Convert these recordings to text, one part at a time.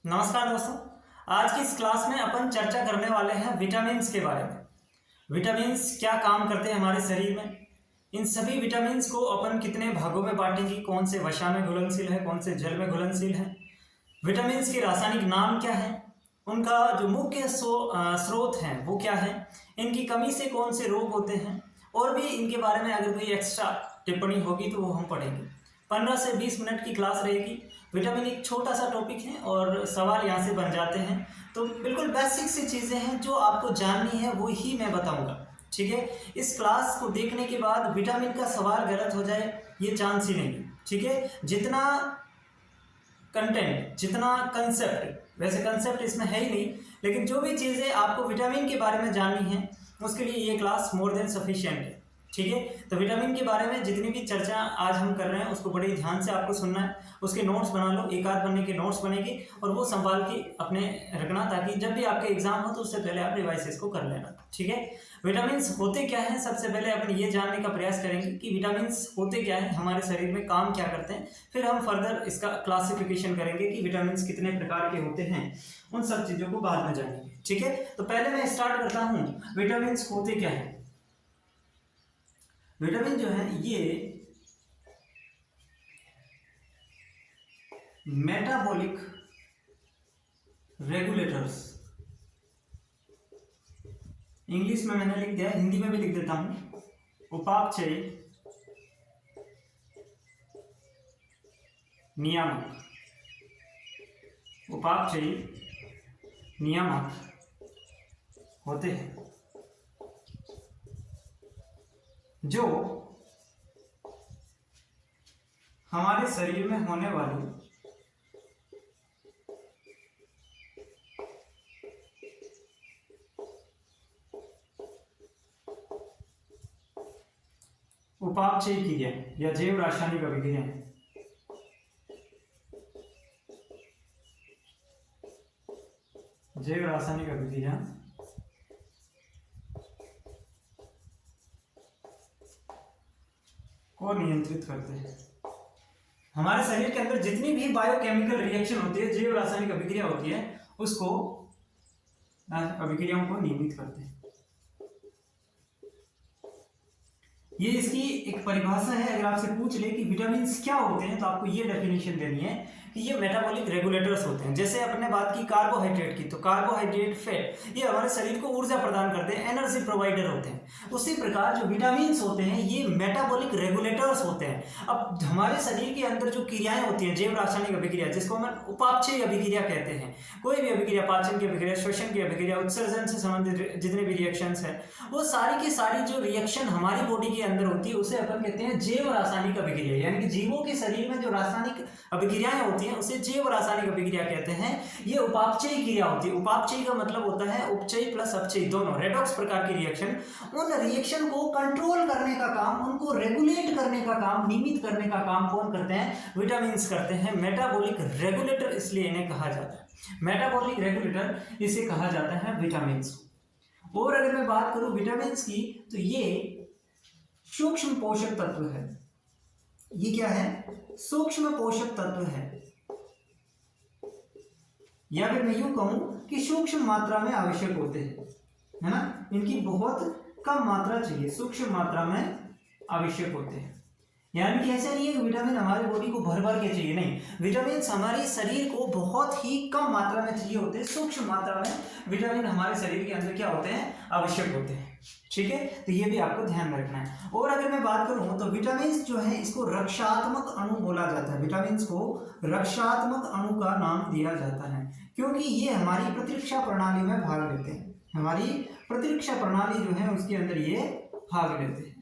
नमस्कार दोस्तों। आज की इस क्लास में अपन चर्चा करने वाले हैं विटामिन्स के बारे में। विटामिन्स क्या काम करते हैं हमारे शरीर में, इन सभी विटामिन्स को अपन कितने भागों में बांटेंगे, कौन से वसा में घुलनशील है, कौन से जल में घुलनशील है, विटामिन्स के रासायनिक नाम क्या है, उनका जो मुख्य स्रोत हैं वो क्या है, इनकी कमी से कौन से रोग होते हैं, और भी इनके बारे में अगर कोई एक्स्ट्रा टिप्पणी होगी तो वो हम पढ़ेंगे। 15 से 20 मिनट की क्लास रहेगी। विटामिन एक छोटा सा टॉपिक है और सवाल यहाँ से बन जाते हैं, तो बिल्कुल बेसिक सी चीज़ें हैं जो आपको जाननी है वो ही मैं बताऊँगा। ठीक है, इस क्लास को देखने के बाद विटामिन का सवाल गलत हो जाए ये चांस ही नहीं। ठीक है, जितना कंटेंट, जितना कंसेप्ट, वैसे कंसेप्ट इसमें है ही नहीं, लेकिन जो भी चीज़ें आपको विटामिन के बारे में जाननी है उसके लिए ये क्लास मोर देन सफिशिएंट है। ठीक है, तो विटामिन के बारे में जितनी भी चर्चा आज हम कर रहे हैं उसको बड़े ध्यान से आपको सुनना है। उसके नोट्स बना लो, एक आध बनने के नोट्स बनेंगे और वो संभाल के अपने रखना, ताकि जब भी आपके एग्जाम हो तो उससे पहले आप रिवाइज इसको कर लेना। ठीक है, विटामिन्स होते क्या हैं, सबसे पहले अपन ये जानने का प्रयास करेंगे कि विटामिन्स होते क्या हैं, हमारे शरीर में काम क्या करते हैं, फिर हम फर्दर इसका क्लासिफिकेशन करेंगे कि विटामिन्स कितने प्रकार के होते हैं, उन सब चीज़ों को बाद में जानेंगे। ठीक है, तो पहले मैं स्टार्ट करता हूँ विटामिन्स होते क्या हैं। विटामिन जो है ये मेटाबॉलिक रेगुलेटर्स, इंग्लिश में मैंने लिख दिया, हिंदी में भी लिख देता हूं, उपापचय नियामक, उपापचय नियामक होते हैं जो हमारे शरीर में होने वाली उपापचय क्रिया या जैव रासायनिक अभिक्रिया, जैव रासायनिक अभिक्रिया को नियंत्रित करते हैं। हमारे शरीर के अंदर जितनी भी बायोकेमिकल रिएक्शन होती है, जैव रासायनिक अभिक्रिया होती है, उसको अभिक्रियाओं को नियमित करते हैं। ये इसकी एक परिभाषा है। अगर आपसे पूछ ले कि विटामिन्स क्या होते हैं तो आपको ये डेफिनेशन देनी है कि ये मेटाबॉलिक रेगुलेटर्स होते हैं। जैसे अपने बात की कार्बोहाइड्रेट की, तो कार्बोहाइड्रेट, फैट, ये हमारे शरीर को ऊर्जा प्रदान करते हैं, एनर्जी प्रोवाइडर होते हैं। उसी प्रकार जो विटामिन्स होते हैं ये मेटाबॉलिक रेगुलेटर्स होते हैं। अब हमारे शरीर के अंदर जो क्रियाएं होती हैं, जैव रासायनिक अभिक्रिया, जिसको हम उपापचय अभिक्रिया कहते हैं, कोई भी अभिक्रिया, पाचन की अभिक्रिया, श्वसन की अभिक्रिया, उत्सर्जन से संबंधित जितने भी रिएक्शंस हैं, वो सारी की सारी जो रिएक्शन हमारी बॉडी के अंदर होती है उसे अपन कहते हैं जैव रासायनिक अभिक्रिया। यानी कि जीवों के शरीर में जो रासायनिक अभिक्रियाएं होती हैं उसे जैव रासायनिक अभिक्रिया कहते हैं। ये उपापचय क्रिया होती है। उपापचय का मतलब होता है उपचय प्लस अपचय दोनों, रेडॉक्स प्रकार की रिएक्शन। उन रिएक्शन को कंट्रोल करने का काम, उनको रेगुलेट करने का काम, नियमित करने का काम कौन करते हैं? विटामिन्स करते हैं। मेटाबॉलिक रेगुलेटर इसलिए इन्हें कहा जाता है, मेटाबॉलिक रेगुलेटर इसे कहा जाता है विटामिन्स। और अगर मैं बात करूं विटामिन्स की, तो ये सूक्ष्म पोषक तत्व है। ये क्या है? सूक्ष्म पोषक तत्व है, या फिर मैं यूं कहूं कि सूक्ष्म मात्रा में आवश्यक होते हैं, है ना। इनकी बहुत कम मात्रा चाहिए, सूक्ष्म मात्रा में आवश्यक होते हैं। यानी कि ऐसा नहीं है कि विटामिन हमारी बॉडी को भर भर के चाहिए, नहीं, विटामिन हमारे शरीर को बहुत ही कम मात्रा में चाहिए होते हैं। सूक्ष्म मात्रा में विटामिन हमारे शरीर के अंदर क्या होते हैं? आवश्यक होते हैं। ठीक है, तो ये भी आपको ध्यान रखना है। और अगर मैं बात करूं तो विटामिन जो है इसको रक्षात्मक अणु बोला जाता है। विटामिन को रक्षात्मक अणु का नाम दिया जाता है क्योंकि ये हमारी प्रतिरक्षा प्रणाली में भाग लेते हैं। हमारी प्रतिरक्षा प्रणाली जो है उसके अंदर ये भाग लेते हैं।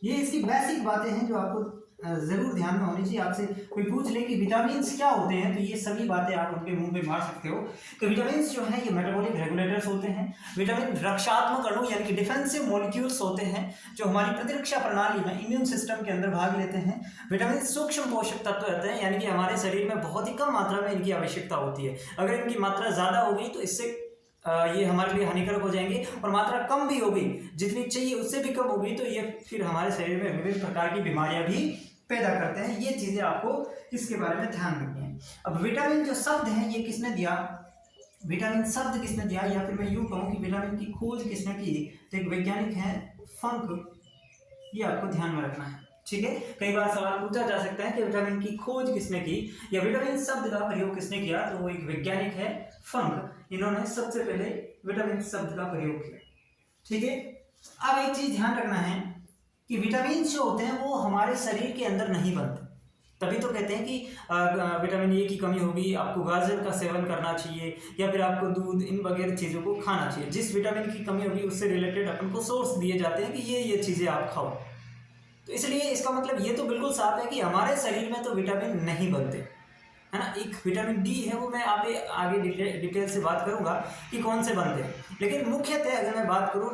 ये इसकी बेसिक बातें हैं जो आपको जरूर ध्यान में होनी चाहिए। आपसे कोई पूछ ले कि विटामिन्स क्या होते हैं तो ये सभी बातें आप उनके मुंह पे मार सकते हो। तो विटामिन्स जो है ये मेटाबॉलिक रेगुलेटर्स होते हैं। विटामिन रक्षात्मक अणु यानी कि डिफेंसिव मॉलिक्यूल्स होते हैं जो हमारी प्रतिरक्षा प्रणाली में, इम्यून सिस्टम के अंदर भाग लेते हैं। विटामिन सूक्ष्म पोषक तत्व होते हैं, यानी कि हमारे शरीर में बहुत ही कम मात्रा में इनकी आवश्यकता होती है। अगर इनकी मात्रा ज़्यादा होगी तो इससे ये हमारे लिए हानिकारक हो जाएंगे, और मात्रा कम भी होगी, जितनी चाहिए उससे भी कम होगी, तो ये फिर हमारे शरीर में विभिन्न प्रकार की बीमारियां भी पैदा करते हैं। ये चीज़ें आपको इसके बारे में ध्यान रखनी है। हैं। अब विटामिन जो शब्द है ये किसने दिया, विटामिन शब्द किसने दिया, या फिर मैं यूं कहूं कि विटामिन की खोज किसने की, तो एक वैज्ञानिक है फंक, ये आपको ध्यान में रखना है। ठीक है, कई बार सवाल पूछा जा सकता है कि विटामिन की खोज किसने की या विटामिन शब्द का प्रयोग किसने किया, तो वो एक वैज्ञानिक है फंक, इन्होंने सबसे पहले विटामिन शब्द का प्रयोग किया। ठीक है, अब एक चीज ध्यान रखना है कि विटामिन जो होते हैं वो हमारे शरीर के अंदर नहीं बनते, तभी तो कहते हैं कि विटामिन ए की कमी होगी, आपको गाजर का सेवन करना चाहिए या फिर आपको दूध इन वगैरह चीज़ों को खाना चाहिए। जिस विटामिन की कमी होगी उससे रिलेटेड अपन को सोर्स दिए जाते हैं कि ये चीज़ें आप खाओ। तो इसलिए इसका मतलब ये तो बिल्कुल साफ है कि हमारे शरीर में तो विटामिन नहीं बनते, है ना। एक विटामिन डी है, वो मैं आप आगे डिटेल से बात करूंगा कि कौन से बनते हैं, लेकिन मुख्यतः अगर मैं बात करूँ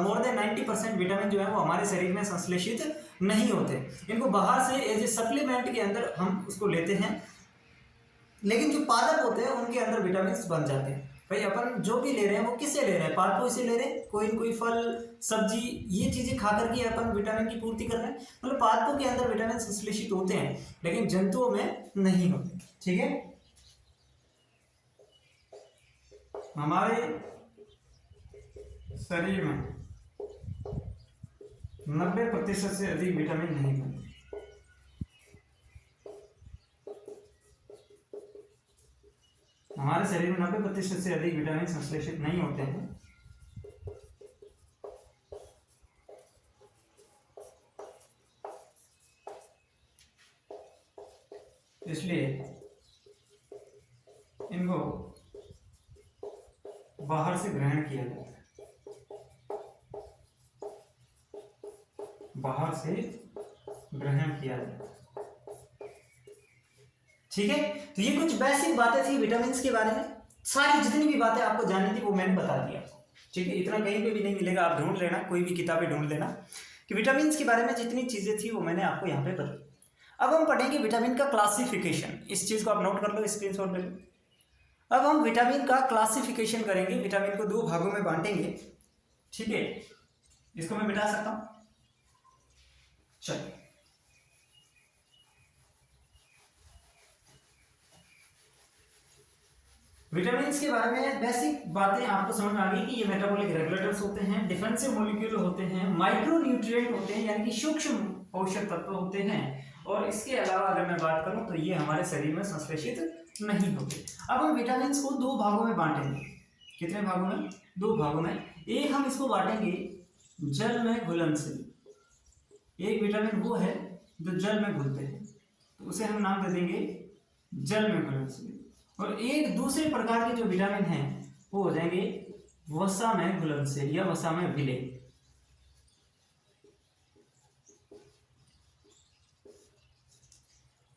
मोर देन 90% विटामिन जो है वो हमारे शरीर में संश्लेषित नहीं होते, इनको बाहर से एज ए सप्लीमेंट के अंदर हम उसको लेते हैं, लेकिन जो पादप होते हैं उनके अंदर विटामिन बन जाते हैं। भाई अपन जो भी ले रहे हैं वो किससे ले रहे हैं, पादपों से ले रहे हैं, कोई फल सब्जी ये चीजें खा करके अपन विटामिन की पूर्ति कर रहे हैं, मतलब पादपों के अंदर विटामिन संश्लेषित होते हैं लेकिन जंतुओं में नहीं होते। ठीक है, हमारे शरीर में 90% से अधिक विटामिन नहीं बनते। हमारे शरीर में 90% से अधिक विटामिन संश्लेषित नहीं होते हैं, इसलिए इनको बाहर से ग्रहण किया जाता है, बाहर से ग्रहण किया जाता है। ठीक है, तो ये कुछ बेसिक बातें थी विटामिन के बारे में, सारी जितनी भी बातें आपको जाननी थी वो मैंने बता दिया। ठीक है, इतना कहीं पे भी नहीं मिलेगा, आप ढूंढ लेना, कोई भी किताबें ढूंढ लेना कि विटामिन के बारे में जितनी चीजें थी वो मैंने आपको यहाँ पे बताई। अब हम पढ़ेंगे विटामिन का क्लासिफिकेशन, इस चीज को आप नोट कर लो, स्क्रीनशॉट ले लो। अब हम विटामिन का क्लासिफिकेशन करेंगे, विटामिन को 2 भागों में बांटेंगे। ठीक है, इसको मैं मिटा सकता हूं, चलिए। विटामिन के बारे में बेसिक बातें आपको समझ में आ गई कि ये मेटाबॉलिक रेगुलेटर्स होते हैं, डिफेंसिव मॉलिक्यूल होते हैं, माइक्रो न्यूट्रिएंट होते हैं यानी कि सूक्ष्म पोषक तत्व होते हैं, और इसके अलावा अगर मैं बात करूं तो ये हमारे शरीर में संश्लेषित नहीं होते। अब हम विटामिन को 2 भागों में बांटेंगे। कितने भागों में? 2 भागों में। एक हम इसको बांटेंगे जल में घुलनशील, एक विटामिन वो है जो जल में घुलते हैं तो उसे हम नाम दे देंगे जल में घुलनशील, और एक दूसरे प्रकार के जो विटामिन हैं वो हो जाएंगे वसा में घुलनशील या वसा में विलेय।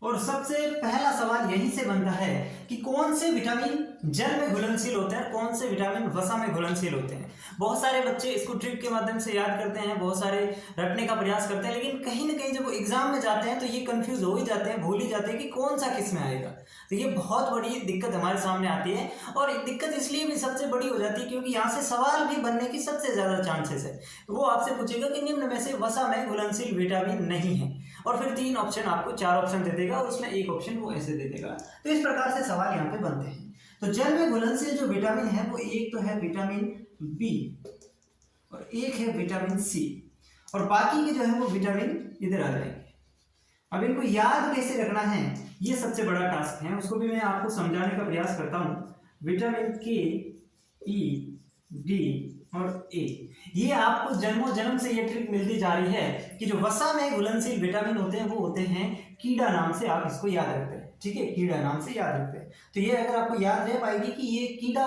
और सबसे पहला सवाल यहीं से बनता है कि कौन से विटामिन जल में घुलनशील होते हैं, कौन से विटामिन वसा में घुलनशील होते हैं। बहुत सारे बच्चे इसको ट्रिक के माध्यम से याद करते हैं, बहुत सारे रटने का प्रयास करते हैं, लेकिन कहीं ना कहीं जब वो एग्जाम में जाते हैं तो ये कंफ्यूज हो ही जाते हैं, भूल ही जाते हैं कि कौन सा किस में आएगा। तो ये बहुत बड़ी दिक्कत हमारे सामने आती है, और दिक्कत इसलिए भी सबसे बड़ी हो जाती है क्योंकि यहाँ से सवाल भी बनने की सबसे ज्यादा चांसेस है। वो आपसे पूछेगा कि निम्न में से वसा में घुलनशील विटामिन नहीं है, और फिर 3 ऑप्शन, आपको 4 ऑप्शन दे देगा और उसमें 1 ऑप्शन वो ऐसे दे देगा। तो इस प्रकार से सवाल यहाँ पे बनते हैं। तो जल में घुलनशील जो विटामिन है वो एक तो है विटामिन बी और एक है विटामिन सी, और बाकी के जो है वो विटामिन इधर आ जाएंगे। अब इनको याद कैसे रखना है ये सबसे बड़ा टास्क है, उसको भी मैं आपको समझाने का प्रयास करता हूँ। विटामिन के, ई, डी और ए, ये आपको जन्मों जन्म से ये ट्रिक मिलती जा रही है कि जो वसा में घुलनशील विटामिन होते हैं वो होते हैं कीड़ा नाम से, आप इसको याद रखते हैं। ठीक है, कीड़ा नाम से याद रखते हैं। तो ये अगर आपको याद रह पाएगी कि ये कीड़ा,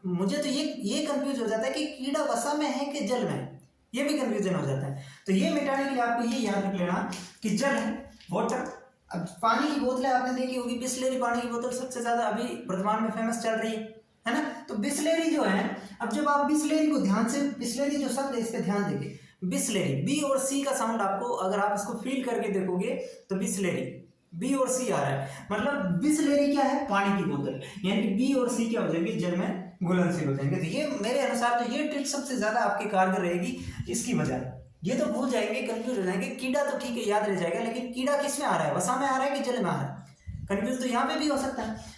मुझे तो ये कंफ्यूज हो जाता है कि कीड़ा वसा में है कि जल में है, ये भी कंफ्यूजन हो जाता है। तो ये मिटाने के लिए आपको ये याद रख लेना कि जल है, वाटर। अब पानी की बोतलें आपने देखी होगी, बिस्लेरी पानी की बोतल सबसे ज्यादा अभी वर्तमान में फेमस चल रही है ना। तो बिस्लेरी जो है, अब जब आप बिस्लेरी को ध्यान से, बिस्लेरी जो शब्द है इस पे ध्यान देंगे, बिस्लेरी, बी और सी का साउंड आपको, अगर आप इसको फील करके देखोगे तो बिस्लेरी, बी और सी आ रहा है, मतलब बिस्लेरी क्या है, पानी की बोतल, यानी कि बी और सी क्या हो जाएंगे, जल में घुलनशील हो जाएंगे। तो ये मेरे अनुसार तो ये ट्रिक सबसे ज्यादा आपकी कारगर रहेगी इसकी वजह। ये तो भूल जाएंगे, कंफ्यूज हो जाएंगे, कीड़ा तो ठीक है याद रह जाएगा, लेकिन कीड़ा किस में आ रहा है, वसा में आ रहा है कि जल में आ रहा है, कंफ्यूज तो यहाँ पे भी हो सकता है।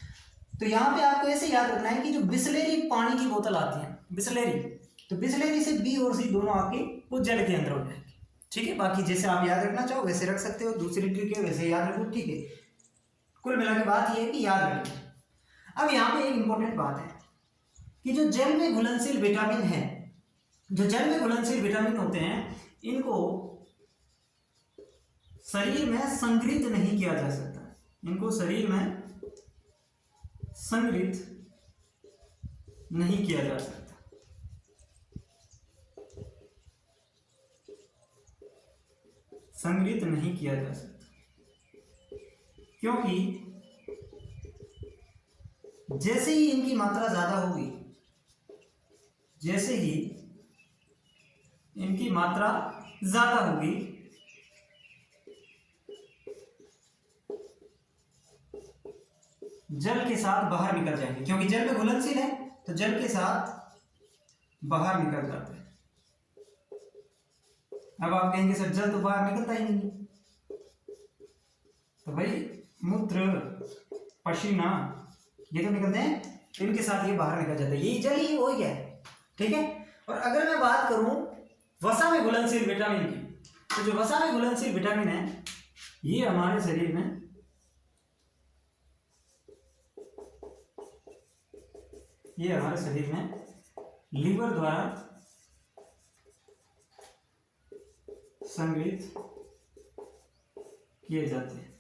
तो यहाँ पे आपको ऐसे याद रखना है कि जो बिस्लेरी पानी की बोतल आती है, बिस्लेरी, तो बिस्लेरी से बी और सी दोनों आपके वो जल के अंदर हो जाएंगे। ठीक है, बाकी जैसे आप याद रखना चाहो वैसे रख सकते हो, दूसरी ट्रिक है वैसे याद रखो। ठीक है, कुल मिला के बात ये है कि याद रखना। अब यहाँ पे एक इंपॉर्टेंट बात है कि जो जल में घुलनशील विटामिन है, जो जल में घुलनशील विटामिन होते हैं, इनको शरीर में संग्रहित नहीं किया जा सकता, इनको शरीर में संग्रहित नहीं किया जा सकता। संग्रहित नहीं किया जा सकता क्योंकि जैसे ही इनकी मात्रा ज्यादा होगी, जैसे ही इनकी मात्रा ज्यादा होगी, जल के साथ बाहर निकल जाएंगे, क्योंकि जल में घुलनशील है तो जल के साथ बाहर निकल जाते हैं। अब आप कहेंगे सर जल तो बाहर निकलता ही नहीं, तो भाई मूत्र, पसीना ये तो निकलते हैं, इनके साथ ये बाहर निकल जाता है, यही जल ही हो गया है। ठीक है, और अगर मैं बात करूं वसा में घुलनशील विटामिन की, तो जो वसा में घुलनशील विटामिन है ये हमारे शरीर में लीवर द्वारा संग्रहित किए जा सकते हैं।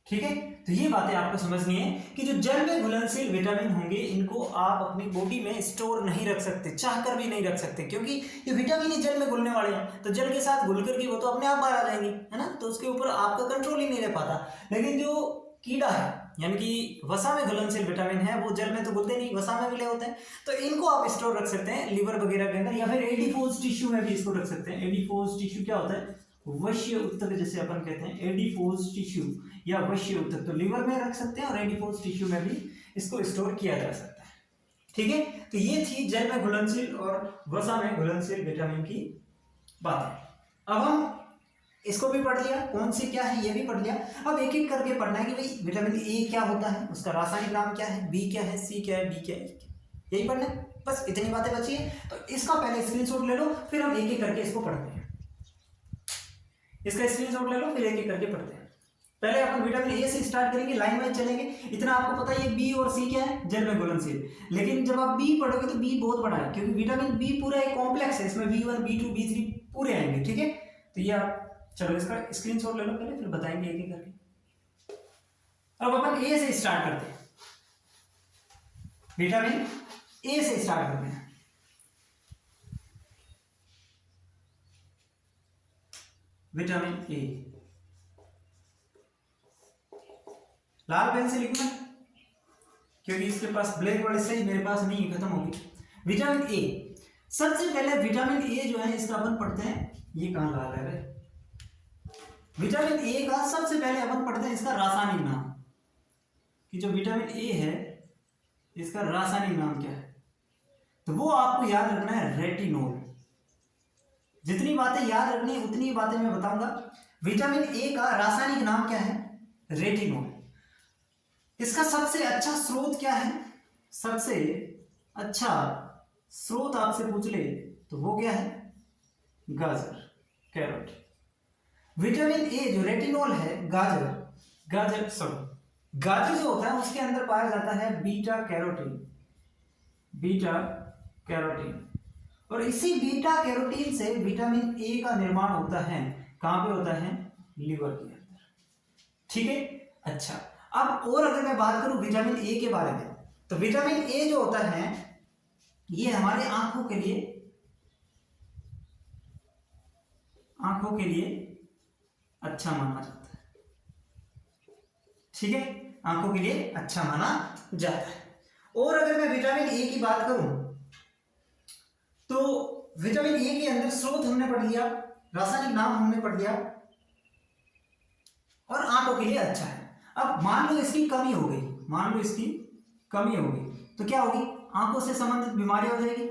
ठीक है, तो ये बातें आपको समझनी है कि जो जल में घुलनशील विटामिन होंगे इनको आप अपनी बॉडी में स्टोर नहीं रख सकते, चाहकर भी नहीं रख सकते, क्योंकि ये विटामिन ही जल में घुलने वाले हैं, तो जल के साथ घुल करके वो तो अपने आप बाहर आ जाएंगे, है ना, तो उसके ऊपर आपका कंट्रोल ही नहीं रह पाता। लेकिन जो कीड़ा है यानी कि वसा में घुलनशील विटामिन है वो जल में तो घुलते नहीं, वसा में मिले होते हैं, तो इनको आप स्टोर रख सकते हैं लीवर वगैरह के अंदर, या फिर एडिपोज टिश्यू में भी इसको रख सकते हैं। एडिपोज टिश्यू क्या होता है? वश्य उत्तक, जैसे अपन कहते हैं एडिपोज टिश्यू या वश्य उत्तक, तो लीवर में रख सकते हैं और एडिपोज टिश्यू में भी इसको स्टोर किया जा सकता है। ठीक है, तो ये थी जल में घुलनशील और वसा में घुलनशील विटामिन की बात। अब हम इसको भी पढ़ लिया, कौन सी क्या है ये भी पढ़ लिया। अब एक एक करके पढ़ना है कि भाई विटामिन ए क्या होता है, उसका रासायनिक नाम क्या है, बी क्या है, सी क्या है, डी क्या है, यही पढ़ना है, बस इतनी बातें बची है। तो इसका पहले स्क्रीनशॉट ले लो, फिर हम एक एक करके इसको पढ़ते हैं। इसका स्क्रीनशॉट ले लो, फिर एक एक करके पढ़ते हैं। पहले अपन विटामिन ए से स्टार्ट करेंगे, लाइन वाइज चलेंगे। इतना आपको पता है बी और सी क्या है, जल में घुलनशील, लेकिन जब आप बी पढ़ोगे तो बी बहुत बड़ा है, क्योंकि विटामिन बी पूरा एक कॉम्प्लेक्स है, इसमें B1 B2 B3 पूरे आएंगे। ठीक है, तो ये आप चलो इसका स्क्रीनशॉट ले लो पहले, फिर बताएंगे एक एक करके। अब अपन ए से स्टार्ट करते हैं, विटामिन ए से स्टार्ट करते हैं। विटामिन ए, लाल पेन से लिखना क्योंकि इसके पास ब्लैक बोर्ड सही मेरे पास नहीं, खत्म होगी। विटामिन ए, सबसे पहले विटामिन ए जो है इसका अपन पढ़ते हैं, ये कहां लाल है रे? विटामिन ए का सबसे पहले अपन पढ़ते हैं इसका रासायनिक नाम, कि जो विटामिन ए है इसका रासायनिक नाम क्या है, तो वो आपको याद रखना है रेटिनोल। जितनी बातें याद रखनी है उतनी बातें मैं बताऊंगा। विटामिन ए का रासायनिक नाम क्या है? रेटिनोल। इसका सबसे अच्छा स्रोत क्या है? सबसे अच्छा स्रोत आपसे पूछ ले तो वो क्या है? गाजर, कैरोट। विटामिन ए जो रेटिनोल है, गाजर जो होता है उसके अंदर पाया जाता है बीटा कैरोटीन, और इसी बीटा कैरोटीन से विटामिन ए का निर्माण होता है। कहां पे होता है? लिवर के अंदर। ठीक है, अच्छा अब और अगर मैं बात करूं विटामिन ए के बारे में, तो विटामिन ए जो होता है ये हमारे आंखों के लिए अच्छा माना जाता है। ठीक है, आंखों के लिए अच्छा माना जाता है। और अगर मैं विटामिन ए की बात करूं तो विटामिन ए के अंदर स्रोत हमने पढ़ लिया, रासायनिक नाम हमने पढ़ लिया, और आंखों के लिए अच्छा है। अब मान लो इसकी कमी हो गई, तो क्या होगी? आंखों से संबंधित बीमारियां हो जाएगी।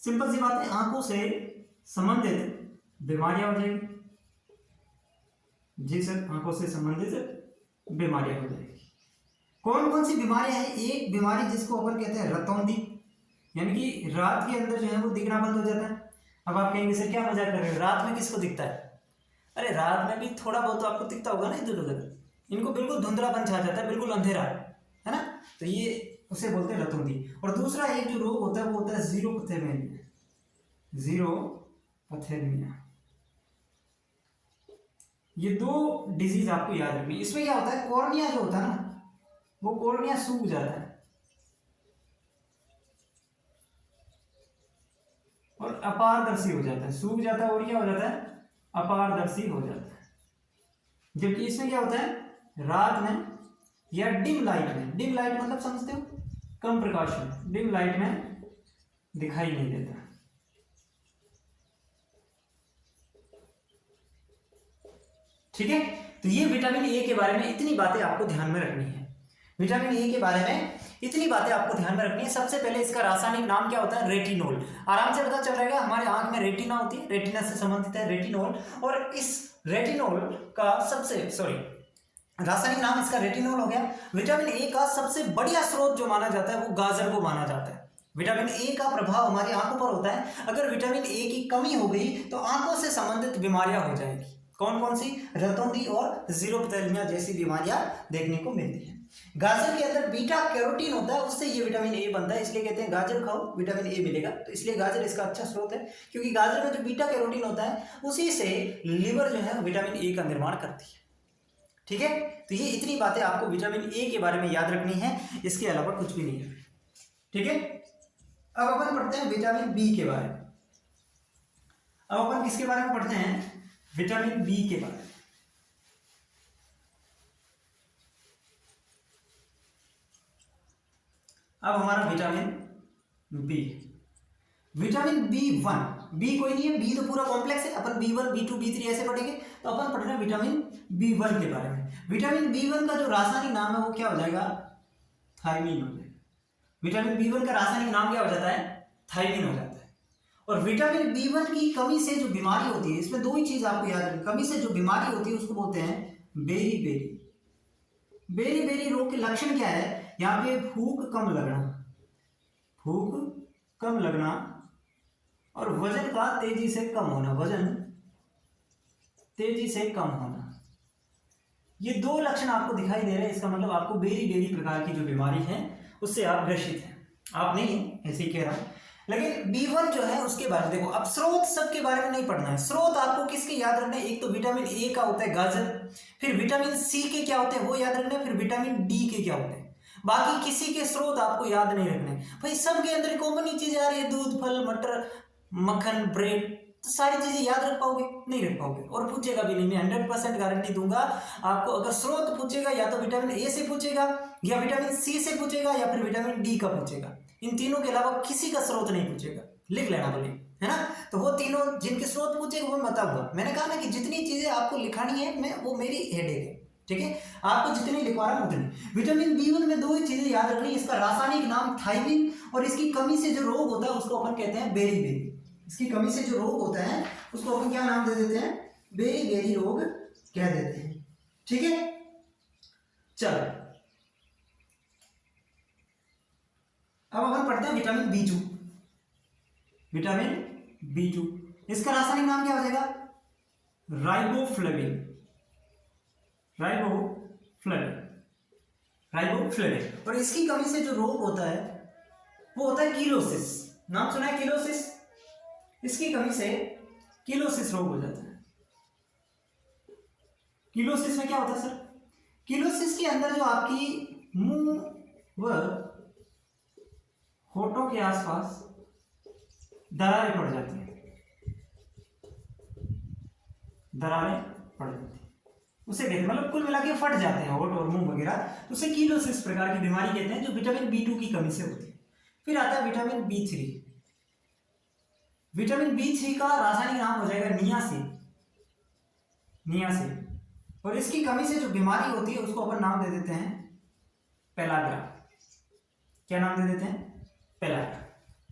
सिंपल सी बात है, आंखों से संबंधित बीमारियां हो जाएगी। जी सर, आंखों से संबंधित बीमारियां हो जाएगी। कौन कौन सी बीमारियां हैं? एक बीमारी जिसको अपन कहते हैं रतौंधी, यानी कि रात के अंदर जो है वो दिखना बंद हो जाता है। अब आप कहेंगे सर क्या मजाक कर रहे हो, रात में किसको दिखता है? अरे रात में भी थोड़ा बहुत तो आपको दिखता होगा ना इधर उधर, इनको बिल्कुल धुंधलापन छा जाता है, बिल्कुल अंधेरा है ना, तो ये उसे बोलते हैं रतौंधी। और दूसरा एक जो रोग होता है वो होता है जीरोपथेल्मिया। जीरोपथेल्मिया, ये दो डिजीज आपको याद रखनी है। इसमें क्या होता है, कॉर्निया जो होता है ना, वो कॉर्निया सूख जाता है और अपारदर्शी हो जाता है। सूख जाता है और क्या हो जाता है, अपारदर्शी हो जाता है। जबकि इसमें क्या होता है, रात में या डिम लाइट में, डिम लाइट मतलब समझते हो, कम प्रकाश में, डिम लाइट में दिखाई नहीं देता। ठीक है, तो ये विटामिन ए के बारे में इतनी बातें आपको ध्यान में रखनी है। विटामिन ए के बारे में इतनी बातें आपको ध्यान में रखनी है। सबसे पहले इसका रासायनिक नाम क्या होता है, रेटिनोल। आराम से पता चल रहेगा, हमारे आंख में रेटिना होती है, रेटिना से संबंधित है रेटिनोल। और इस रेटिनोल का रासायनिक नाम इसका रेटिनोल हो गया। विटामिन ए का सबसे बढ़िया स्रोत जो माना जाता है वो गाजर को माना जाता है। विटामिन ए का प्रभाव हमारी आंखों पर होता है। अगर विटामिन ए की कमी हो गई तो आंखों से संबंधित बीमारियां हो जाएगी। कौन कौन सी, रतौंधी और जीरोपथेल्मिया जैसी बीमारियां देखने को मिलती है। गाजर के अंदर बीटा कैरोटीन होता है, उससे ये विटामिन ए बनता है, इसलिए कहते हैं गाजर खाओ विटामिन ए मिलेगा। तो इसलिए गाजर इसका अच्छा स्रोत है, क्योंकि गाजर में जो बीटा कैरोटीन होता है उसी से लिवर जो है विटामिन ए का निर्माण करती है। ठीक है, तो ये इतनी बातें आपको विटामिन ए के बारे में याद रखनी है, इसके अलावा कुछ भी नहीं है। ठीक है, अब अपन पढ़ते हैं विटामिन बी के बारे में। अब अपन किसके बारे में पढ़ते हैं, विटामिन बी के बारे में। अब हमारा vitamin B, vitamin B1, B कोई नहीं है, बी तो पूरा कॉम्प्लेक्स है। अपन B1 B2 B3 ऐसे पढ़ेंगे, तो अपन पढ़ रहे हैं विटामिन B1 के बारे में। विटामिन B1 का जो रासायनिक नाम है वो क्या हो जाएगा, थायमीन हो जाएगा। विटामिन B1 का रासायनिक नाम क्या हो जाता है, थायमीन हो जाता है। और विटामिन B1 की कमी से जो बीमारी होती है, इसमें दो ही चीज आपको याद रखनी, कमी से जो बीमारी होती है उसको बोलते हैं बेरी बेरी। बेरी बेरी रोग के लक्षण क्या है, यहाँ पे भूख कम लगना, भूख कम लगना और वजन का तेजी से कम होना, वजन तेजी से कम होना, ये दो लक्षण आपको दिखाई दे रहे हैं। इसका मतलब आपको बेरी बेरी प्रकार की जो बीमारी है उससे आप ग्रसित हैं। आप नहीं है, ऐसे ही कह रहा हूं। लेकिन B1 जो है उसके बारे में देखो। अब स्रोत सबके बारे में नहीं पढ़ना है, स्रोत आपको किसके याद रखना है, एक तो विटामिन ए का होता है गाजर, फिर विटामिन सी के क्या होते हैं वो याद रखना है, फिर विटामिन डी के क्या होते हैं। बाकी किसी के स्रोत आपको याद नहीं रखने भाई। सबके अंदर कॉमन ही चीजें आ रही है, दूध, फल, मटर, मक्खन, ब्रेड, तो सारी चीजें याद रख पाओगे, नहीं रख पाओगे, और पूछेगा भी नहीं। मैं 100% गारंटी दूंगा आपको। अगर स्रोत पूछेगा या तो विटामिन ए से पूछेगा, या विटामिन सी से पूछेगा, या फिर विटामिन डी का पूछेगा। इन तीनों के अलावा किसी का स्रोत नहीं पूछेगा, लिख लेना बोले, है ना। तो वो तीनों जिनके स्रोत पूछेगा वो मैं बताऊंगा। मैंने कहा ना कि जितनी चीजें आपको लिखानी है, मैं वो मेरी हेडेक है, ठीक है। आपको जितनी लिखवा रहा हूं उतनी। विटामिन B1 में दो ही चीजें याद रखनी, इसका रासायनिक नाम थायमीन, और इसकी कमी से जो रोग होता है उसको अपन कहते हैं बेरी बेरी। इसकी कमी से जो रोग होता है उसको अपन क्या नाम दे देते हैं, बेरी बेरी रोग कह देते हैं। ठीक है, चलो अब अपन पढ़ते हैं विटामिन B2। विटामिन B2, इसका रासायनिक नाम क्या हो जाएगा, राइबोफ्लेविन। Riboflavin, riboflavin. और इसकी कमी से जो रोग होता है वो होता है किलोसिस। नाम सुना है किलोसिस, इसकी कमी से किलोसिस रोग हो जाता है। किलोसिस में क्या होता है सर, किलोसिस के अंदर जो आपकी मुंह व होठों के आसपास दरारें पड़ जाती हैं, दरारें पड़ जाती हैं, उसे कहते हैं, मतलब कुल मिला के फट जाते हैं होठ और मुंह वगैरह, उसे किलोसिस प्रकार की बीमारी कहते हैं, जो विटामिन B2 की कमी से होती है। फिर आता है विटामिन B3। विटामिन B3 का रासायनिक नाम हो जाएगा नियासिन, नियासिन। और इसकी कमी से जो बीमारी होती है उसको अपन नाम दे देते हैं पेलाग्रा। क्या नाम दे देते हैं, पेलाग्रा।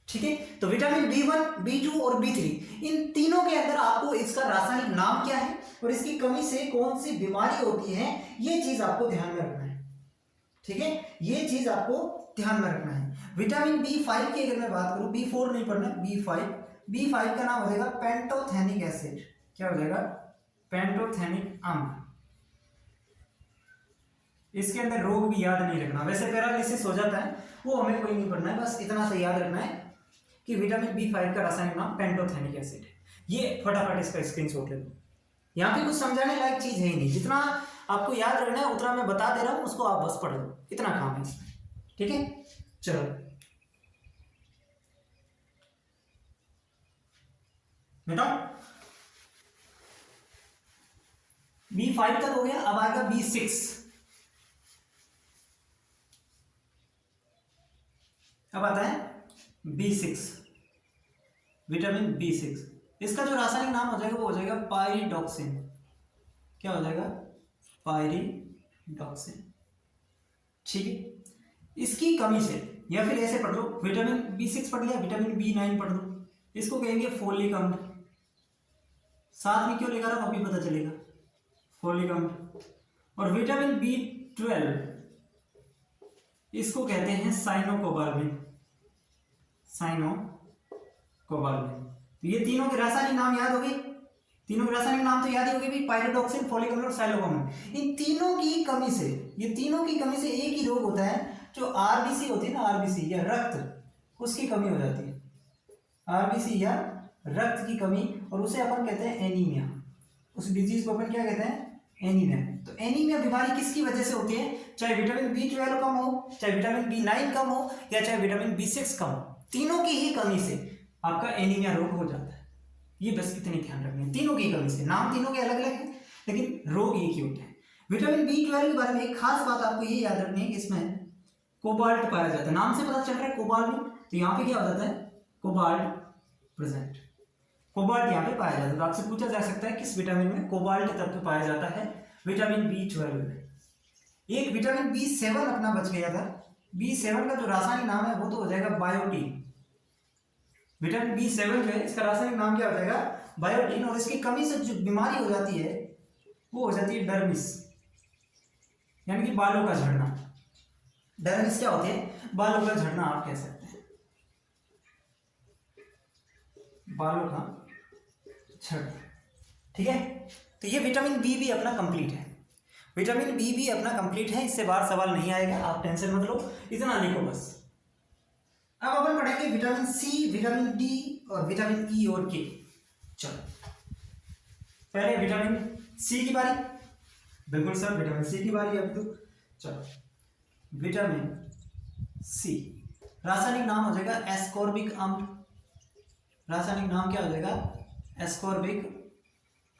ठीक है। तो विटामिन B1, B2 और B3 इन तीनों के अंदर आपको इसका रासायनिक नाम क्या है और इसकी कमी से कौन सी बीमारी होती है, ये चीज आपको ध्यान में रखना है। ठीक है, ये चीज आपको ध्यान में रखना है। विटामिन B5 की अगर मैं बात करूं, B4 नहीं पढ़ना, B5 का नाम हो जाएगा पेंटोथेनिक एसिड। क्या हो जाएगा? पेंटोथेनिक अम्ल। इसके अंदर रोग भी याद नहीं रखना, वैसे पैरालिसिस हो जाता है, वो हमें कोई नहीं पढ़ना है, बस इतना सा याद रखना है कि विटामिन B5 का रासायनिक नाम पेंटोथेनिक एसिड है। ये फटाफट इसका स्क्रीनशॉट ले लो। यहाँ पे कुछ समझाने लायक चीज है ही नहीं, जितना आपको याद रखना है उतना मैं बता दे रहा हूँ, उसको आप बस पढ़ लो, इतना काम है इसमें। ठीक है, चलो बेटा B5 तक हो गया, अब आएगा B6। अब आता है B6, विटामिन B6। इसका जो रासायनिक नाम हो जाएगा वो हो जाएगा पायरिडॉक्सिन। क्या हो जाएगा? पायरिडॉक्सिन। ठीक है, इसकी कमी से, या फिर ऐसे पढ़ लो, विटामिन B6 पढ़ लिया, विटामिन B9 पढ़ लो, इसको कहेंगे फोलिक अम्ल। साथ में क्यों लिखा रहा हूं अभी पता चलेगा, फोलिक अम्ल। और विटामिन B12 इसको कहते हैं साइनोकोबाल्मिन। तो ये तीनों के रासायनिक नाम याद हो गए, तीनों के रासायनिक नाम तो याद ही हो गए भी, पायरिडॉक्सिन, फोलिक अम्ल और साइनोकोबाल्मिन। इन तीनों की कमी से, ये तीनों की कमी से एक ही रोग होता है, जो आरबीसी होती है ना, आरबीसी या रक्त, उसकी कमी हो जाती है। आरबीसी या रक्त की कमी, और उसे अपन कहते हैं एनीमिया। उस डिजीज को अपन क्या कहते हैं? एनीमिया। तो एनीमिया बीमारी किसकी वजह से होती है? चाहे विटामिन B12 कम हो, चाहे विटामिन B9 कम हो, या चाहे विटामिन B6 कम हो, तीनों की ही कमी से आपका एनीमिया रोग हो जाता है। ये बस इतनी ध्यान रखना है, तीनों की कमी से। नाम तीनों के अलग अलग है, लेकिन रोग एक ही होते हैं। विटामिन B12 के बारे में एक खास बात आपको ये याद रखनी है कि इसमें कोबाल्ट पाया जाता है। नाम से पता चल रहा है कोबाल्ट में, तो यहाँ पे क्या हो जाता है? Cobalt present. कोबाल्ट यहाँ पे पाया जाता है। तो आपसे पूछा जा सकता है किस विटामिन में कोबाल्ट तत्व पाया जाता है? विटामिन B12 में। एक विटामिन B7 अपना बच गया था। B7 का जो रासायनिक नाम है वो तो हो जाएगा बायोटीन। विटामिन B7 जो है, इसका रासायनिक नाम क्या हो जाएगा? बायोटीन। और इसकी कमी से जो बीमारी हो जाती है वो हो जाती है डर्मिस, यानी कि बालों का झड़ना। डर्मिस क्या होते हैं? बालों का झड़ना आप कह सकते हैं, बालों का झड़ना। ठीक है, तो ये विटामिन बी भी अपना कंप्लीट है। विटामिन बी भी अपना कंप्लीट है, इससे बाहर सवाल नहीं आएगा, आप टेंशन मत लो, इतना लिखो बस। अब अपन पढ़ेंगे विटामिन सी, विटामिन डी और विटामिन ई और के। चलो पहले विटामिन सी की बारी। बिल्कुल सर, विटामिन सी की बारी अभी तो। चलो विटामिन सी, रासायनिक नाम हो जाएगा एस्कॉर्बिक अम्ल। रासायनिक नाम क्या हो जाएगा? एस्कॉर्बिक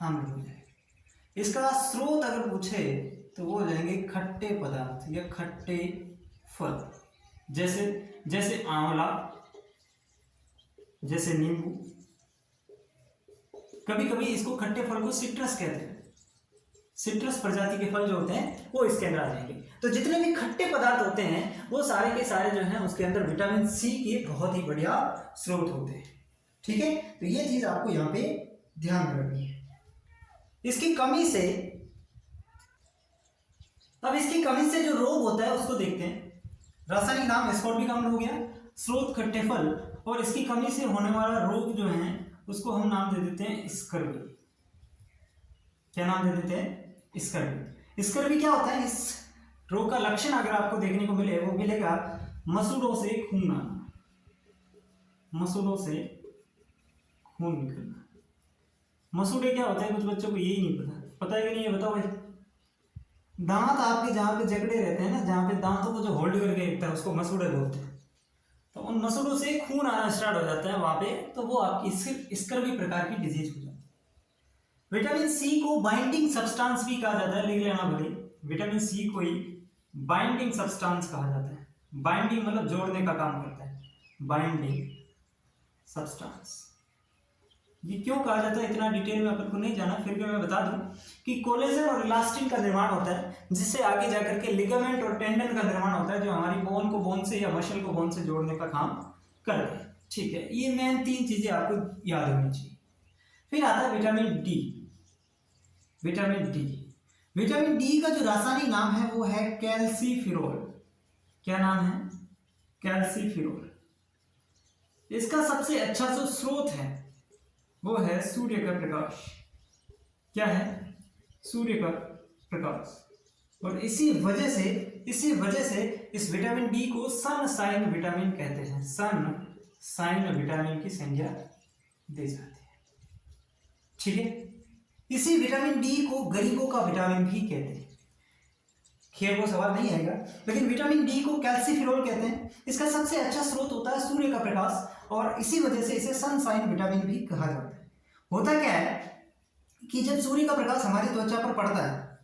अम्ल हो जाएगा। इसका स्रोत अगर पूछे तो वो हो जाएंगे खट्टे पदार्थ या खट्टे फल, जैसे आंवला, जैसे नींबू। कभी कभी इसको खट्टे फल को सिट्रस कहते हैं। सिट्रस प्रजाति के फल जो होते हैं वो इसके अंदर आ जाएंगे। तो जितने भी खट्टे पदार्थ होते हैं वो सारे के सारे जो हैं उसके अंदर विटामिन सी के बहुत ही बढ़िया स्रोत होते हैं। ठीक है, तो ये चीज आपको यहाँ पे ध्यान रखनी है। इसकी कमी से, अब इसकी कमी से जो रोग होता है उसको देखते हैं। रासायनिक नाम एस्कॉर्बिक अम्ल हो गया, स्रोत खट्टे फल, और इसकी कमी से होने वाला रोग जो है उसको हम नाम दे देते हैं स्कर्वी। क्या नाम दे देते हैं? स्कर्वी। स्कर्वी क्या होता है? इस रोग का लक्षण अगर आपको देखने को मिले, वो मिलेगा मसूड़ों से खून आना, मसूड़ों से खून निकलना। मसूड़े क्या होते हैं? कुछ बच्चों को यही नहीं पता है कि नहीं, ये बताओ भाई। दांत आपके जहाँ पे जकड़े रहते हैं ना, जहाँ पे दांतों को जो होल्ड करके रखता है उसको मसूड़े बोलते हैं। तो उन मसूड़ों से खून आना स्टार्ट हो जाता है वहां पे, तो वो आपकी स्कर्वी प्रकार की डिजीज हो जाती है। विटामिन सी को बाइंडिंग सब्सटेंस भी कहा जाता है, लिख लेना भले। विटामिन सी को ही बाइंडिंग सब्सटेंस कहा जाता है। बाइंडिंग मतलब जोड़ने का काम करता है, बाइंडिंग सब्सटेंस। ये क्यों कहा जाता है इतना डिटेल में अपन को नहीं जाना, फिर भी मैं बता दूं कि कोलेजन और इलास्टिन का निर्माण होता है, जिससे आगे जाकर के लिगामेंट और टेंडन का निर्माण होता है, जो हमारी बोन को बोन से या मसल को बोन से जोड़ने का काम करते हैं। ठीक है, ये मेन 3 चीजें आपको याद होनी चाहिए। फिर आता है vitamin D. Vitamin D, vitamin D का जो रासायनिक नाम है वो है कैल्सीफिरोल। क्या नाम है? कैल्सीफिरोल। इसका सबसे अच्छा जो स्रोत है वो है सूर्य का प्रकाश। क्या है? सूर्य का प्रकाश। और इसी वजह से इस विटामिन डी को सनशाइन विटामिन कहते हैं। सनशाइन विटामिन की संज्ञा दी जाती है। ठीक है, इसी विटामिन डी को गरीबों का विटामिन भी कहते हैं। खैर वो सवाल नहीं आएगा, लेकिन विटामिन डी को कैल्सीफिरोल कहते हैं। इसका सबसे अच्छा स्रोत होता है सूर्य का प्रकाश, और इसी वजह से इसे सनशाइन विटामिन भी कहा जाता है। होता क्या है कि जब सूर्य का प्रकाश हमारी त्वचा पर पड़ता है,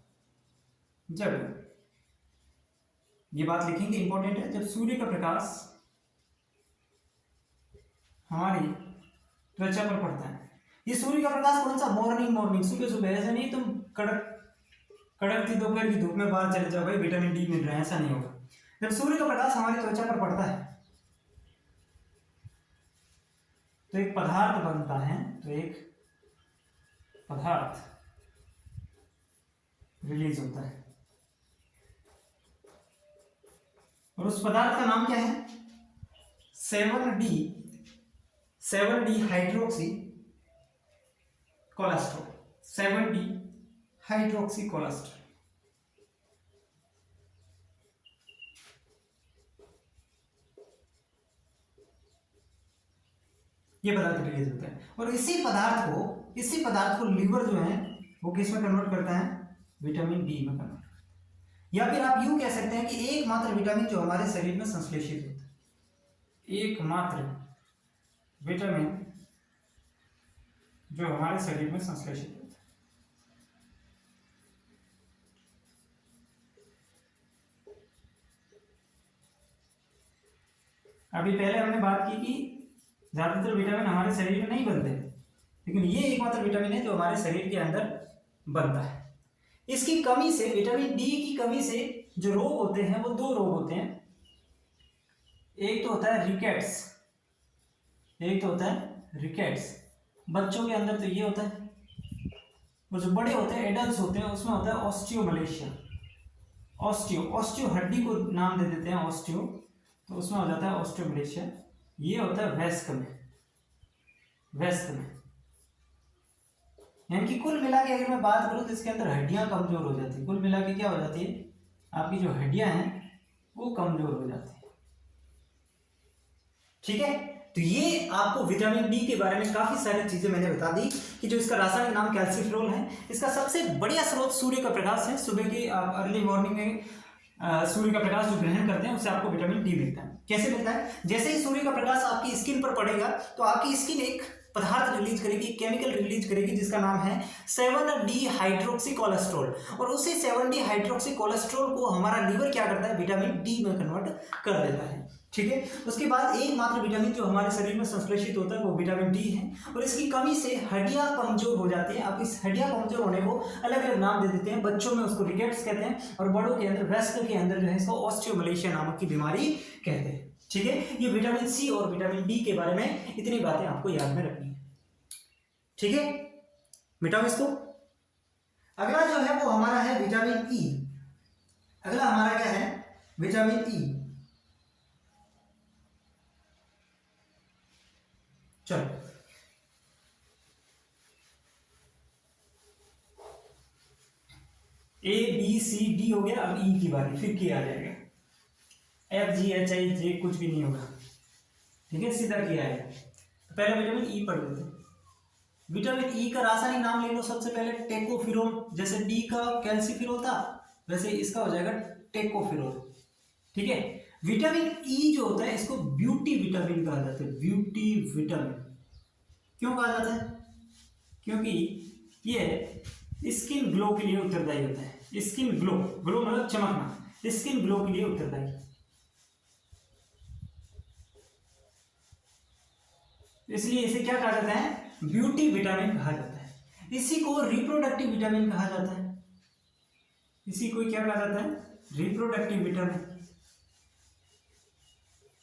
जब ये बात लिखेंगे, इंपॉर्टेंट है, जब सूर्य का प्रकाश हमारी त्वचा पर पड़ता है, ये सूर्य का प्रकाश कौन सा? मॉर्निंग सुबह, ऐसा नहीं तुम कड़कती दोपहर की धूप में बाहर चले जाओ भाई विटामिन डी मिल रहा है, ऐसा नहीं होगा। जब सूर्य का प्रकाश हमारी त्वचा पर पड़ता है तो एक पदार्थ बनता है, तो एक पदार्थ रिलीज होता है, और उस पदार्थ का नाम क्या है? 7D hydroxy cholesterol. 7D hydroxy cholesterol. ये पदार्थ रिलीज होता है, और इसी पदार्थ को लीवर जो है वो किस में कन्वर्ट करता है? विटामिन डी में कन्वर्ट करता है। या फिर आप यूं कह सकते हैं कि एकमात्र विटामिन जो हमारे शरीर में संश्लेषित होता है, एकमात्र विटामिन जो हमारे शरीर में संश्लेषित होता है। अभी पहले हमने बात की कि ज्यादातर विटामिन हमारे शरीर में नहीं बनते, लेकिन ये एकमात्र विटामिन है जो हमारे शरीर के अंदर बनता है। इसकी कमी से, विटामिन डी की कमी से जो रोग होते हैं वो 2 रोग होते हैं। एक तो होता है रिकेट्स, बच्चों के अंदर तो ये होता है, और जो बड़े होते हैं, एडल्ट होते हैं, उसमें होता है ऑस्टियोमलेशिया। ऑस्टियो हड्डी को नाम दे देते हैं ऑस्टियो, तो उसमें हो जाता है ऑस्टियोमलेशिया। ये होता है वयस्क में। यानी कि कुल मिला के अगर मैं बात करूं तो इसके अंदर हड्डियां कमजोर हो जाती है। कुल मिला के क्या हो जाती है? आपकी जो हड्डियां हैं वो कमजोर हो जाती है। ठीक है, तो ये आपको विटामिन डी के बारे में काफी सारी चीजें मैंने बता दी कि जो इसका रासायनिक नाम कैल्सीफिरोल है। इसका सबसे बढ़िया स्रोत सूर्य का प्रकाश है। सुबह की आप अर्ली मॉर्निंग में सूर्य का प्रकाश जो ग्रहण करते हैं उससे आपको विटामिन डी मिलता है। कैसे मिलता है? जैसे ही सूर्य का प्रकाश आपकी स्किन पर पड़ेगा तो आपकी स्किन एक पदार्थ रिलीज करेगी, केमिकल रिलीज करेगी, जिसका नाम है 7D हाइड्रोक्सी कोलेस्ट्रॉल। और उसी 7D हाइड्रोक्सी कोलेस्ट्रॉल को हमारा लीवर क्या करता है? विटामिन डी में कन्वर्ट कर देता है। ठीक है, उसके बाद एकमात्र विटामिन जो हमारे शरीर में संश्लेषित होता है वो विटामिन डी है, और इसकी कमी से हड्डियां कमजोर हो जाती हैं। अब इस हड्डियां कमजोर होने को अलग अलग नाम दे देते हैं। बच्चों में उसको रिकेट्स कहते हैं, और बड़ों के अंदर, वयस्क के अंदर जो है इसको ऑस्टियोमलेशिया नामक की बीमारी कहते हैं। ठीक है, ये विटामिन सी और विटामिन डी के बारे में इतनी बातें आपको याद में रखनी है। ठीक है, मिटाओ इसको। अगला जो है वो हमारा है विटामिन ई। अगला हमारा क्या है? Vitamin E. चलो, ए बी सी डी हो गया, अब ई की बारी, फिर के आ जाएगा। एफ जी एच आई जे कुछ भी नहीं होगा। ठीक है, सीधा किया आएगा। तो पहले विटामिन ई पढ़ लेते हैं। विटामिन ई का रासायनिक नाम ले लो सबसे पहले, टेकोफिरोल। जैसे डी का कैल्सीफिरोल था वैसे इसका हो जाएगा टेकोफिरोल। ठीक है, विटामिन ई जो होता है इसको ब्यूटी विटामिन कहा जाता है। ब्यूटी विटामिन क्यों कहा जाता है? क्योंकि ये स्किन ग्लो के लिए उत्तरदायी होता है। स्किन ग्लो, ग्लो मतलब चमकना, स्किन ग्लो के लिए उत्तरदायी। इसलिए इसे क्या कहा जाता है? ब्यूटी विटामिन कहा जाता है। इसी को रिप्रोडक्टिव विटामिन कहा जाता है। इसी को क्या कहा जाता है? Reproductive vitamin.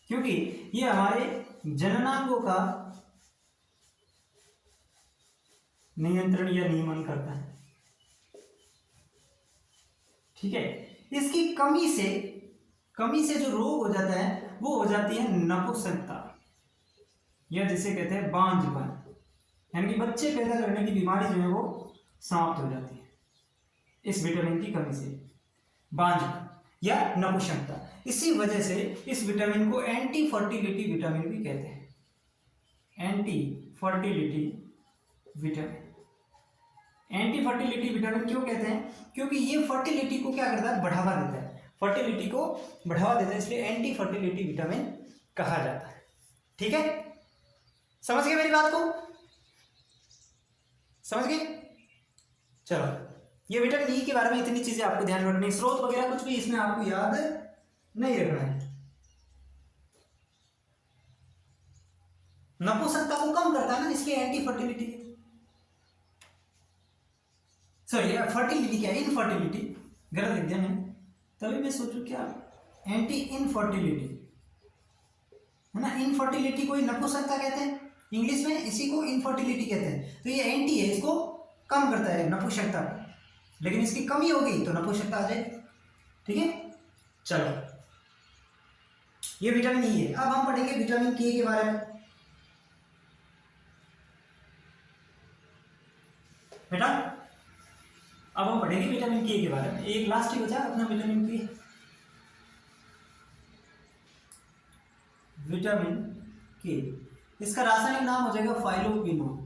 क्योंकि ये हमारे जननांगों का नियंत्रण या नियमन करता है। ठीक है, इसकी कमी से जो रोग हो जाता है वो हो जाती है नपुंसकता, या जिसे कहते हैं बांझपन, यानी कि बच्चे पैदा करने की बीमारी जो है वो समाप्त हो जाती है इस विटामिन की कमी से, बांझपन या नपुंसकता। इसी वजह से इस विटामिन को एंटी फर्टिलिटी विटामिन भी कहते हैं। एंटी फर्टिलिटी विटामिन क्यों कहते हैं? क्योंकि ये फर्टिलिटी को क्या करता है, बढ़ावा देता है, फर्टिलिटी को बढ़ावा देता है, इसलिए एंटी फर्टिलिटी विटामिन कहा जाता है। ठीक है, समझ गए मेरी बात को? समझ गए? चलो, ये विटामिन ई के बारे में इतनी चीजें आपको ध्यान रखनी, स्रोत वगैरह कुछ भी इसमें आपको याद नहीं रखना है। नपुंसकता को कम करता है ना, इसलिए एंटी फर्टिलिटी, सॉरी फर्टिलिटी क्या है, इनफर्टिलिटी, गलत लिख दिया मैंने, तभी मैं सोचूं क्या एंटी इनफर्टिलिटी है ना। इनफर्टिलिटी को नपुंसकता कहते हैं इंग्लिश में, इसी को इनफर्टिलिटी कहते हैं। तो ये एंटी है, इसको कम करता है नपुंसकता को, लेकिन इसकी कमी हो गई तो नपुंसकता आ जाएगी। ठीक है, चलो ये विटामिन ई है। अब हम पढ़ेंगे विटामिन के के बारे में। बेटा अब हम पढ़ेंगे विटामिन के के बारे में। एक लास्ट ही बचा अपना विटामिन के। विटामिन के, इसका रासायनिक नाम हो जाएगा फाइलोक्विनोन।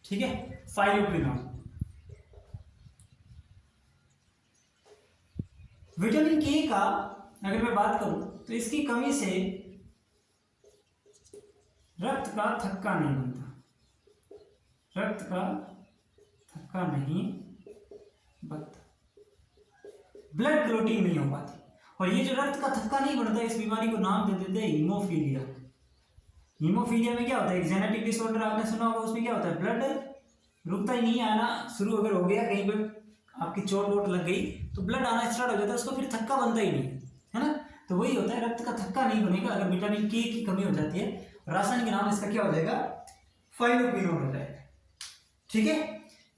ठीक है, फाइलोक्विनोन। विटामिन के का अगर मैं बात करूं तो इसकी कमी से रक्त का थक्का नहीं बनता, रक्त का थक्का नहीं बनता, ब्लड क्लोटिंग नहीं हो पाती। और ये जो रक्त का थक्का नहीं बनता, इस बीमारी को नाम दे देते हैं हीमोफीलिया। हीमोफीलिया में क्या होता है, एक जेनेटिक डिसऑर्डर आपने सुना होगा, उसमें क्या होता है, ब्लड रुकता ही नहीं आना शुरू अगर हो गया, कहीं पर आपकी चोट वोट लग गई तो ब्लड आना स्टार्ट हो जाता है, उसको फिर थक्का बनता ही नहीं है ना। तो वही होता है, रक्त का थक्का नहीं बनेगा अगर विटामिन के की कमी हो जाती है। रासायनिक नाम इसका क्या हो जाएगा, फाइलोक्विनोन हो जाएगा। ठीक है,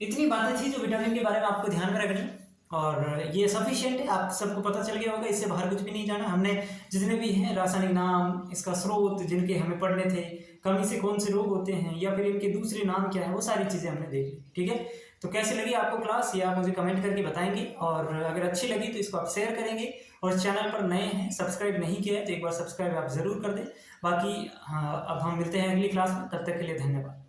इतनी बातें थी जो विटामिन के बारे में आपको ध्यान में रखनी, और ये सफिशिएंट है, आप सबको पता चल गया होगा, इससे बाहर कुछ भी नहीं जाना। हमने जितने भी हैं रासायनिक नाम, इसका स्रोत जिनके हमें पढ़ने थे, कमी से कौन से रोग होते हैं, या फिर इनके दूसरे नाम क्या है, वो सारी चीज़ें हमने देख ली। ठीक है, तो कैसे लगी आपको क्लास, या मुझे कमेंट करके बताएंगे, और अगर अच्छी लगी तो इसको आप शेयर करेंगे, और चैनल पर नए हैं सब्सक्राइब नहीं किया है तो एक बार सब्सक्राइब आप ज़रूर कर दें। बाकी हाँ, अब हम मिलते हैं अगली क्लास में, तब तक के लिए धन्यवाद।